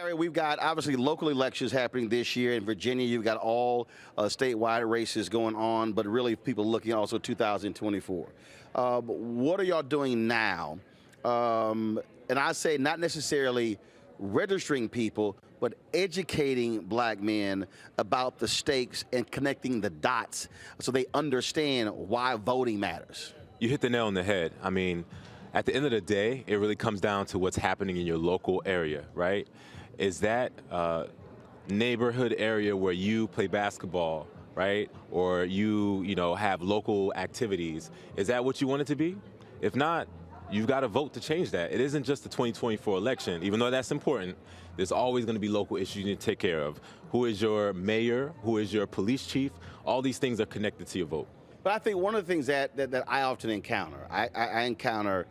Larry, we've got obviously local elections happening this year. In Virginia, you've got all statewide races going on, but really people looking also 2024. What are y'all doing now? And I say not necessarily registering people, but educating black men about the stakes and connecting the dots so they understand why voting matters. You hit the nail on the head. I mean, at the end of the day, it really comes down to what's happening in your local area, right? Is that neighborhood area where you play basketball, right? Or you have local activities. Is that what you want it to be? If not, you've got to vote to change that. It isn't just the 2024 election. Even though that's important, there's always going to be local issues you need to take care of. Who is your mayor? Who is your police chief? All these things are connected to your vote. But I think one of the things that I often encounter, I encounter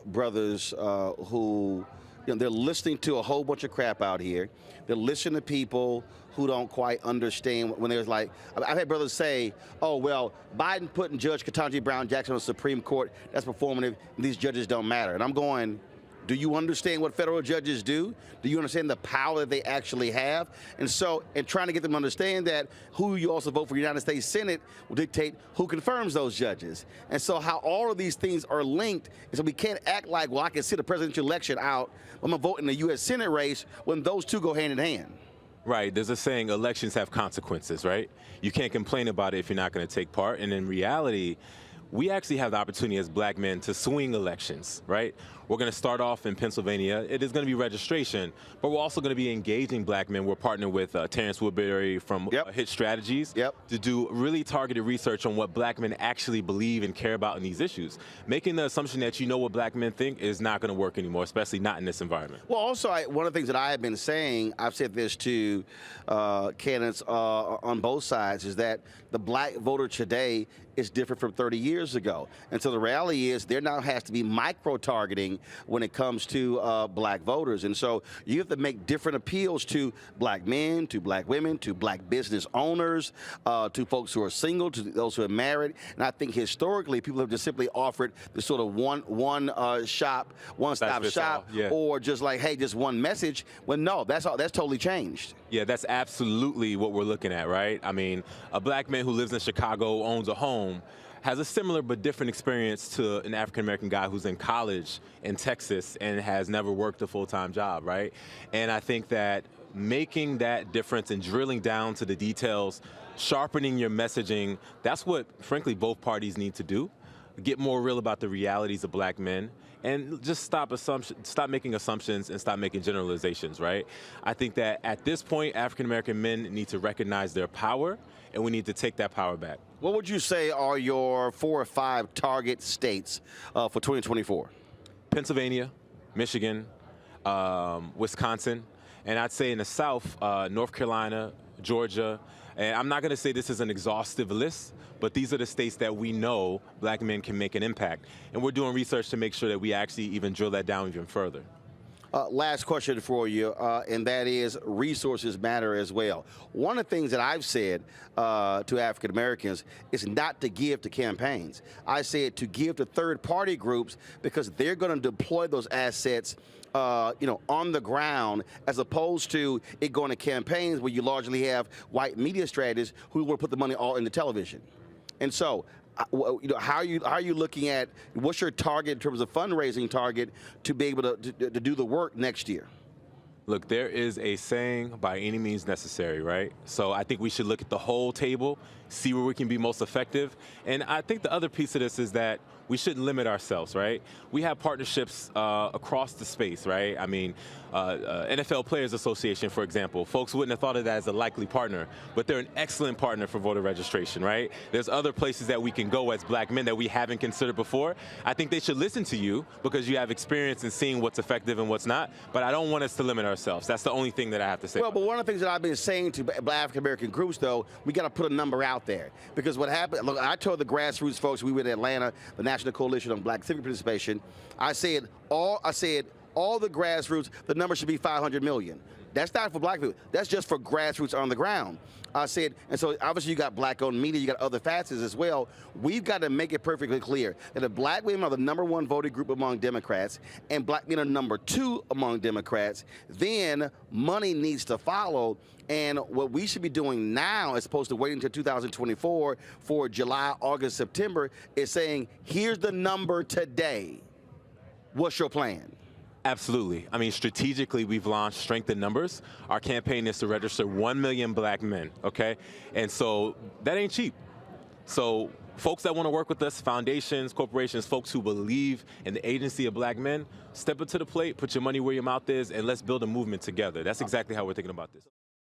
brothers who, they're listening to a whole bunch of crap out here. They're listening to people who don't quite understand when there's like, I've had brothers say, oh, well, Biden putting Judge Ketanji Brown Jackson on the Supreme Court, that's performative, and these judges don't matter. And I'm going, do you understand what federal judges do? Do you understand the power that they actually have? And so, and trying to get them to understand that who you also vote for the United States Senate will dictate who confirms those judges. And so how all of these things are linked, and so we can't act like, well, I can sit a presidential election out, I'm gonna vote in the U.S. Senate race when those two go hand in hand. Right, there's a saying, elections have consequences, right? You can't complain about it if you're not gonna take part, and in reality, we actually have the opportunity as black men to swing elections, right? We're going to start off in Pennsylvania. It is going to be registration, but we're also going to be engaging black men. We're partnering with Terrence Woodbury from Hit Strategies to do really targeted research on what black men actually believe and care about in these issues. Making the assumption that you know what black men think is not going to work anymore, especially not in this environment. Well, also, one of the things that I have been saying, I've said this to candidates on both sides, is that the black voter today is different from 30 years ago. And so the reality is there now has to be micro-targeting when it comes to black voters. And so you have to make different appeals to black men, to black women, to black business owners, to folks who are single, to those who are married. And I think historically people have just simply offered the sort of one-stop shop, or just like, hey, just one message. Well, no, that's totally changed. Yeah, that's absolutely what we're looking at, right? I mean, a black man who lives in Chicago, owns a home, has a similar but different experience to an African-American guy who's in college in Texas and has never worked a full-time job, right? And I think that making that difference and drilling down to the details, sharpening your messaging, that's what, frankly, both parties need to do. Get more real about the realities of black men, and just stop making assumptions and stop making generalizations, right? I think that at this point, African-American men need to recognize their power, and we need to take that power back. What would you say are your 4 or 5 target states for 2024? Pennsylvania, Michigan, Wisconsin, and I'd say in the South, North Carolina, Georgia. And I'm not going to say this is an exhaustive list, but these are the states that we know black men can make an impact. And we're doing research to make sure that we actually even drill that down even further. Last question for you, and that is resources matter as well. One of the things that I've said to African Americans is not to give to campaigns. I said to give to third-party groups because they're going to deploy those assets on the ground, as opposed to it going to campaigns where you largely have white media strategists who will put the money all into television. And so, how are you looking at, what's your target in terms of fundraising target to be able to do the work next year? Look, there is a saying, by any means necessary, right? So I think we should look at the whole table, see where we can be most effective. And I think the other piece of this is that we shouldn't limit ourselves, right? We have partnerships across the space, right? I mean, NFL Players Association, for example, folks wouldn't have thought of that as a likely partner, but they're an excellent partner for voter registration, right? There's other places that we can go as black men that we haven't considered before. I think they should listen to you because you have experience in seeing what's effective and what's not, but I don't want us to limit ourselves. That's the only thing that I have to say. Well, but one of the things that I've been saying to black African-American groups, though, we got to put a number out there. Because what happened, look, I told the grassroots folks, we were in Atlanta, the National Coalition on Black Civic Participation, I said all the grassroots, the number should be 500 million. That's not for black people. That's just for grassroots on the ground. I said, and so obviously you got black-owned media, you got other facets as well. We've got to make it perfectly clear that if black women are the #1 voting group among Democrats and black men are #2 among Democrats, then money needs to follow. And what we should be doing now, as opposed to waiting until 2024 for July, August, September, is saying, here's the number today. What's your plan? Absolutely. I mean, strategically, we've launched Strength in Numbers. Our campaign is to register 1 million black men, okay? And so that ain't cheap. So folks that want to work with us, foundations, corporations, folks who believe in the agency of black men, step up to the plate, put your money where your mouth is, and let's build a movement together. That's exactly how we're thinking about this.